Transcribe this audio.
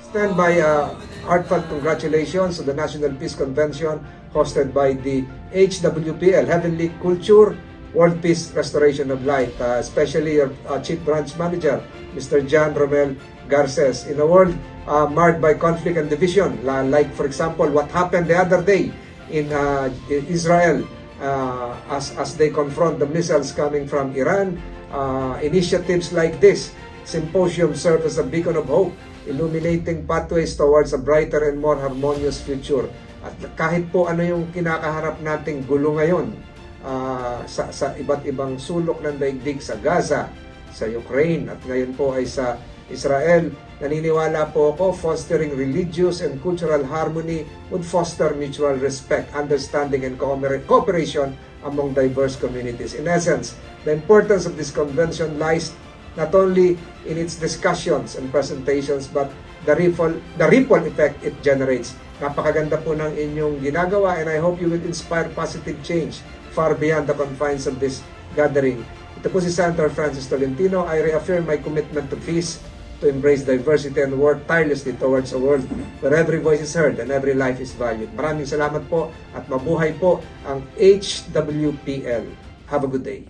Stand by heartfelt congratulations to the National Peace Convention hosted by the HWPL, Heavenly Culture World Peace Restoration of Light, especially your Chief Branch Manager, Mr. John Romel Garces. In a world marred by conflict and division, like for example what happened the other day in Israel as they confront the missiles coming from Iran, initiatives like this symposium serve as a beacon of hope, illuminating pathways towards a brighter and more harmonious future. At kahit po ano yung kinakaharap nating gulo ngayon sa iba't ibang sulok ng daigdig, sa Gaza, sa Ukraine, at ngayon po ay sa Israel, naniniwala po ako fostering religious and cultural harmony would foster mutual respect, understanding, and cooperation among diverse communities. In essence, the importance of this convention lies not only in its discussions and presentations, but the ripple effect it generates. Napakaganda po ng inyong ginagawa, and I hope you will inspire positive change far beyond the confines of this gathering. Ito po si Senator Francis Tolentino. I reaffirm my commitment to peace, to embrace diversity, and work tirelessly towards a world where every voice is heard and every life is valued. Maraming salamat po at mabuhay po ang HWPL. Have a good day.